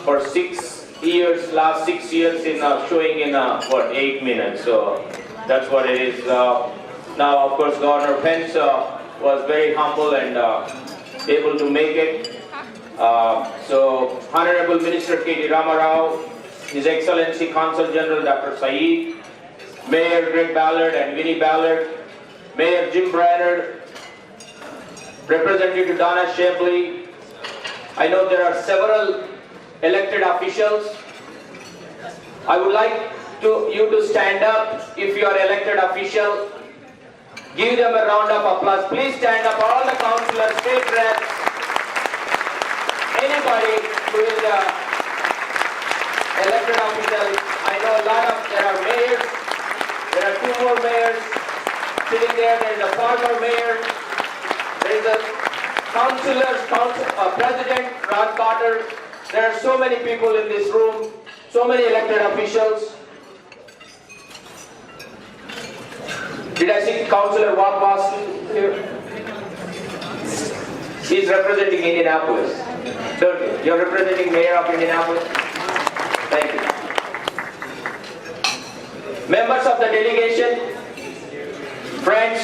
for 6 years, last 6 years in showing in 8 minutes. So that's what it is. Now, of course, Governor Pence was very humble and able to make it. So Honorable Minister K.T. Ramarao, His Excellency Consul General Dr. Saeed, Mayor Greg Ballard and Winnie Ballard, Mayor Jim Brainerd, Representative Donna Shapley. I know there are several elected officials. I would like you to stand up if you are elected official. Give them a round of applause. Please stand up, all the councillors, state reps, anybody who is elected official. I know a lot of, there are mayors, there are 2 more mayors sitting there. There is a former mayor, there is a President Ron Carter. There are so many people in this room, so many elected officials. Did I see Councillor Bob Boston here? He's representing Indianapolis. Don't you? You're representing Mayor of Indianapolis? Thank you. Members of the delegation, friends,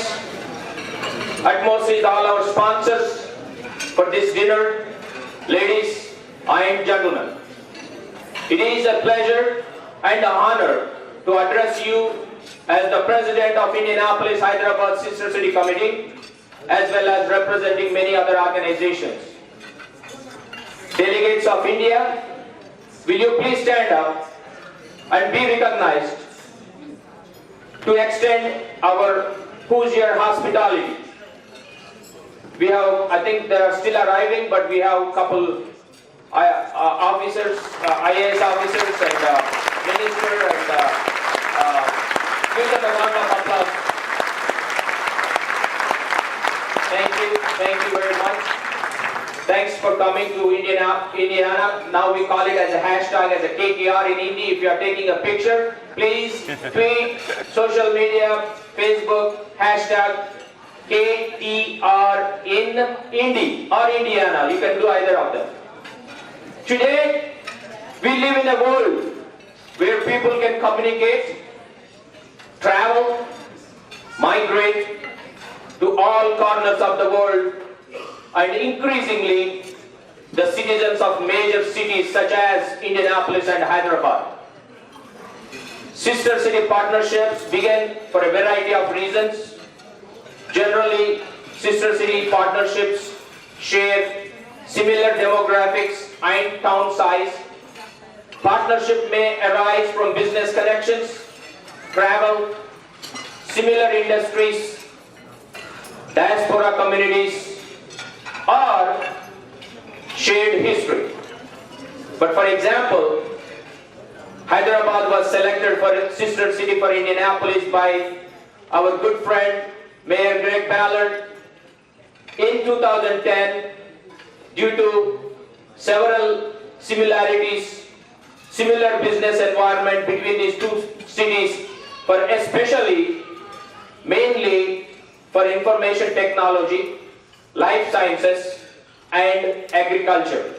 utmost is all our sponsors for this dinner, ladies and gentlemen. It is a pleasure and an honor to address you as the President of Indianapolis Hyderabad Sister City Committee, as well as representing many other organizations. Delegates of India, will you please stand up and be recognized to extend our Hoosier hospitality. We have, I think they are still arriving, but we have a couple officers, IAS officers and minister, and give them a round of applause. Thank you very much. Thanks for coming to Indiana. Now we call it as a hashtag, as a KTR in Indy. If you are taking a picture, please tweet, social media, Facebook, hashtag KTR in Indy or Indiana. You can do either of them. Today, we live in a world where people can communicate, travel, migrate to all corners of the world, and increasingly the citizens of major cities such as Indianapolis and Hyderabad. Sister city partnerships began for a variety of reasons. Generally, sister city partnerships share similar demographics and town size. Partnership may arise from business connections, travel, similar industries, diaspora communities, or shared history. But for example, Hyderabad was selected for a sister city for Indianapolis by our good friend Mayor Greg Ballard in 2010 due to several similarities, similar business environment between these two cities, for especially mainly for information technology, life sciences, and agriculture.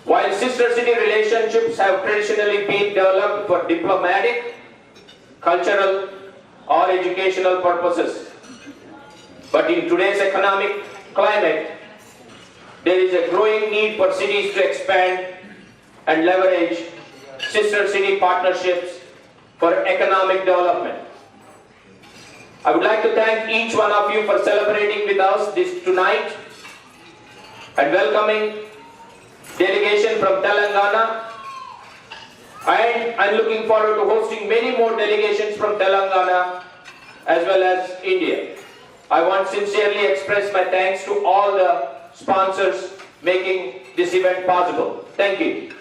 While sister city relationships have traditionally been developed for diplomatic, cultural, or educational purposes, but in today's economic climate, there is a growing need for cities to expand and leverage sister city partnerships for economic development. I would like to thank each one of you for celebrating with us this tonight and welcoming delegation from Telangana, and I'm looking forward to hosting many more delegations from Telangana as well as India. I want to sincerely express my thanks to all the sponsors making this event possible. Thank you.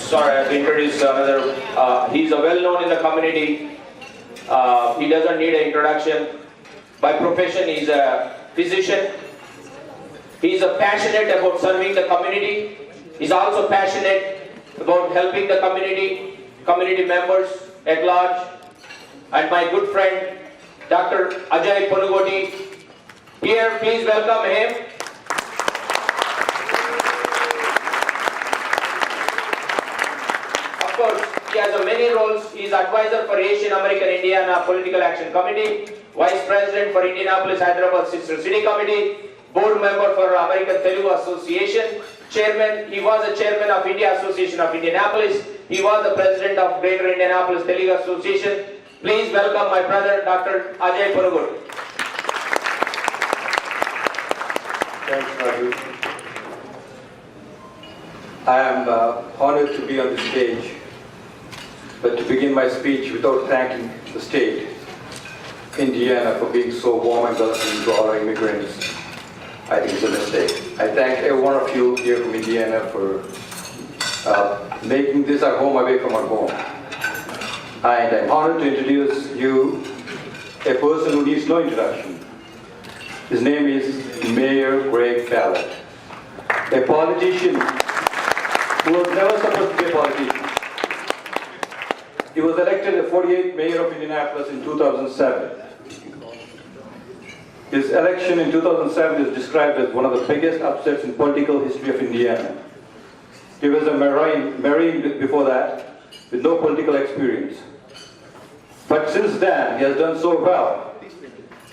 sorry, I have to introduce another. He's a well-known in the community. He doesn't need an introduction. By profession, he's a physician. He's passionate about serving the community. He's also passionate about helping the community members at large. And my good friend, Dr. Ajay Ponugoti. Here, please welcome him. Of course, he has many roles. He is advisor for Asian American Indiana Political Action Committee, Vice President for Indianapolis Hyderabad Sister City Committee, Board Member for American Telugu Association, Chairman. He was the Chairman of India Association of Indianapolis. He was the President of Greater Indianapolis Telugu Association. Please welcome my brother, Dr. Ajay Ponugoti. Thanks, Raju. I am honored to be on the stage, but to begin my speech without thanking the state, Indiana, for being so warm and welcoming to all our immigrants, I think it's a mistake. I thank every one of you here from Indiana for making this our home away from our home. And I'm honored to introduce you a person who needs no introduction. His name is Mayor Greg Ballard, a politician who was never supposed to be a politician. He was elected the 48th mayor of Indianapolis in 2007. His election in 2007 is described as one of the biggest upsets in political history of Indiana. He was a Marine before that, with no political experience. But since then, he has done so well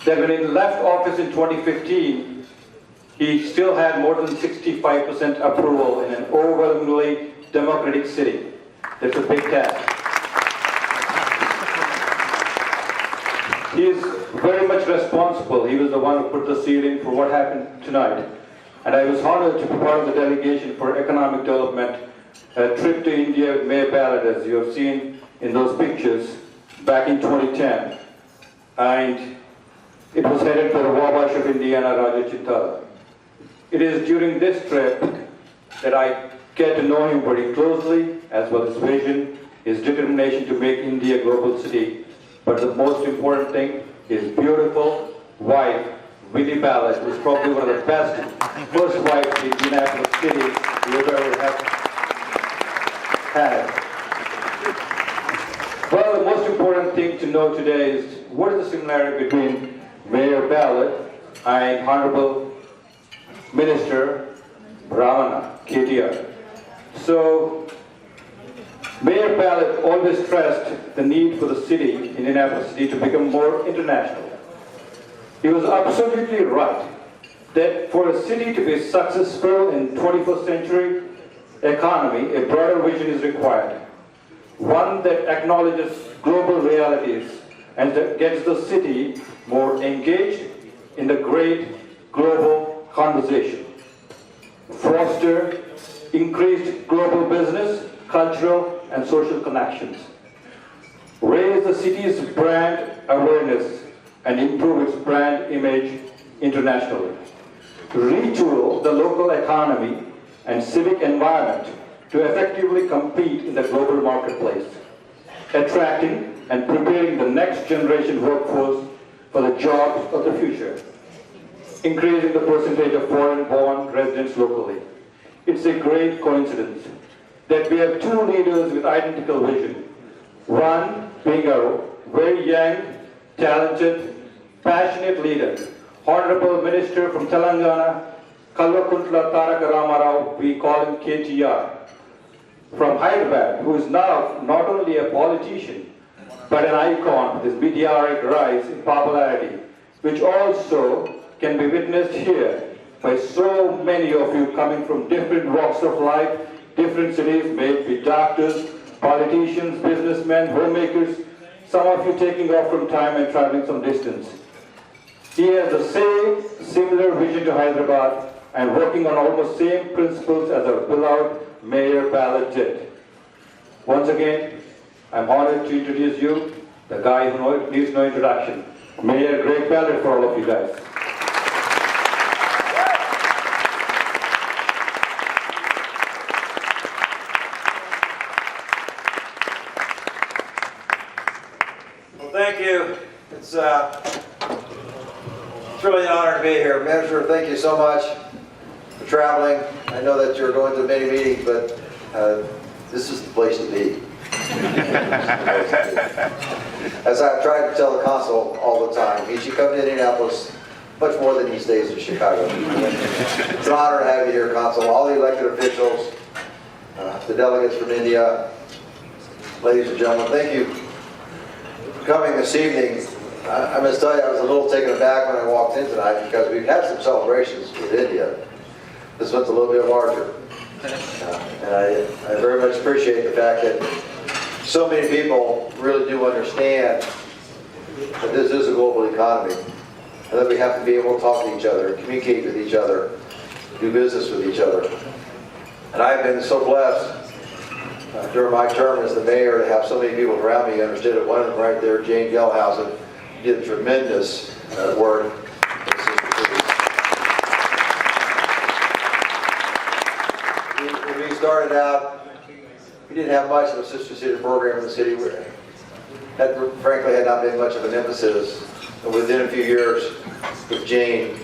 that when he left office in 2015, he still had more than 65% approval in an overwhelmingly democratic city. That's a big task. He is very much responsible. He was the one who put the ceiling for what happened tonight. And I was honored to be part of the delegation for economic development, a trip to India with Mayor Ballard, as you have seen in those pictures, back in 2010. And it was headed by the Wabash of Indiana, Raja Chintala. It is during this trip that I get to know him very closely, as well as his vision, his determination to make India a global city. But the most important thing, his beautiful wife, Willie Ballard, who is probably one of the best first wives in Indianapolis City we've ever had. Well, the most important thing to know today is what is the similarity between Mayor Ballard and Honorable Minister Ramana, KTR. So, Mayor Ballard always stressed the need for the city, Indianapolis City, to become more international. He was absolutely right that for a city to be successful in 21st century economy, a broader vision is required. One that acknowledges global realities and that gets the city more engaged in the great global conversation. Foster increased global business, cultural, and social connections. Raise the city's brand awareness and improve its brand image internationally. Retool the local economy and civic environment to effectively compete in the global marketplace, attracting and preparing the next generation workforce for the jobs of the future, increasing the percentage of foreign-born residents locally. It's a great coincidence that we have two leaders with identical vision. One being a very young, talented, passionate leader, Honorable Minister from Telangana, Kalvakuntla Taraka Ramarao, we call him KTR, from Hyderabad, who is now not only a politician, but an icon with his meteoric rise in popularity, which also can be witnessed here by so many of you coming from different walks of life, different cities, may it be doctors, politicians, businessmen, homemakers, some of you taking off from time and traveling some distance. He has the same similar vision to Hyderabad and working on almost same principles as our beloved Mayor Ballard did. Once again, I'm honored to introduce you, the guy who needs no introduction, Mayor Greg Ballard, for all of you guys. be here. Minister, thank you so much for traveling. I know that you're going to many meetings, but this is the place to be. As I've tried to tell the consul all the time, he should come to Indianapolis much more than he stays in Chicago. It's an honor to have you here, Consul. All the elected officials, the delegates from India, ladies and gentlemen, thank you for coming this evening. I must tell you, I was a little taken aback when I walked in tonight because we've had some celebrations with India. This one's a little bit larger. And I very much appreciate the fact that so many people really do understand that this is a global economy and that we have to be able to talk to each other, communicate with each other, do business with each other. And I've been so blessed during my term as the mayor to have so many people around me who understood it. One of them right there, Jane Gelhausen, did tremendous work. When we started out, we didn't have much of a sister city program in the city. That frankly had not been much of an emphasis. And within a few years with Jane,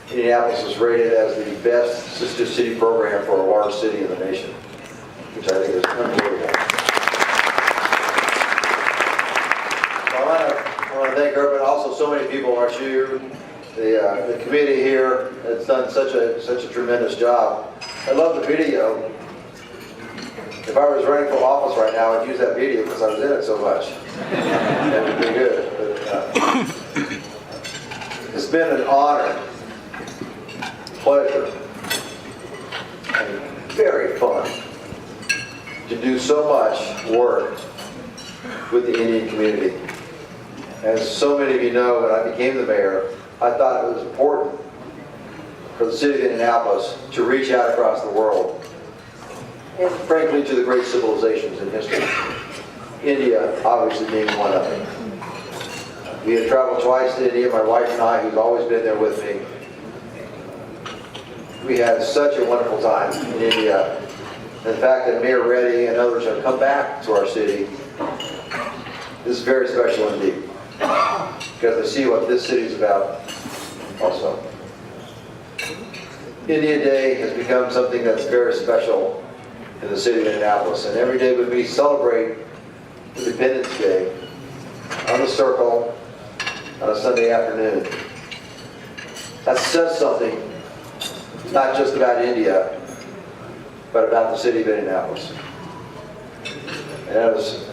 Indianapolis was rated as the best sister city program for a large city in the nation, which I think is unbelievable. I want to thank her, but also so many people, Archie, the committee here has done such a tremendous job. I love the video. If I was running for office right now, I'd use that video because I was in it so much. That would be good. But, it's been an honor, pleasure, and very fun to do so much work with the Indian community. As so many of you know, when I became the mayor, I thought it was important for the city of Indianapolis to reach out across the world, and frankly to the great civilizations in history. India obviously being one of them. We had traveled twice to India, my wife and I, who's always been there with me. We had such a wonderful time in India. And the fact that Mayor Reddy and others have come back to our city is very special indeed, because I see what this city is about also. India Day has become something that's very special in the city of Indianapolis. And every day when we celebrate Independence Day on the Circle on a Sunday afternoon, that says something not just about India, but about the city of Indianapolis. And it was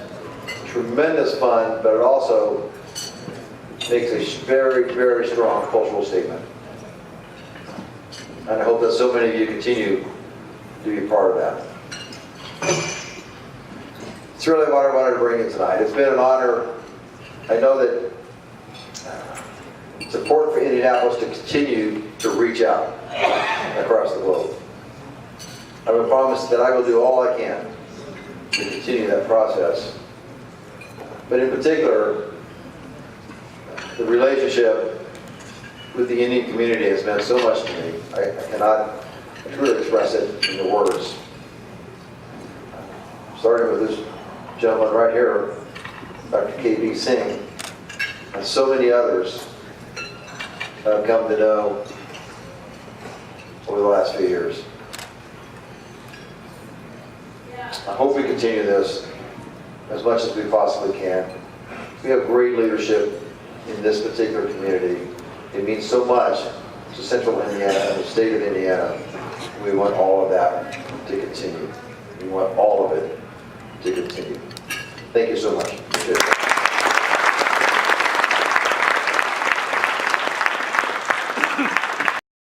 tremendous fun, but it also makes a very, very strong cultural statement. And I hope that so many of you continue to be a part of that. It's really what I wanted to bring in tonight. It's been an honor. I know that it's important for Indianapolis to continue to reach out across the globe. I will promise that I will do all I can to continue that process. But in particular, the relationship with the Indian community has meant so much to me. I cannot truly express it in the words. Starting with this gentleman right here, Dr. K.B. Singh, and so many others I've come to know over the last few years. I hope we continue this as much as we possibly can. We have great leadership in this particular community. It means so much to Central Indiana and the state of Indiana. We want all of that to continue. We want all of it to continue. Thank you so much. Appreciate it.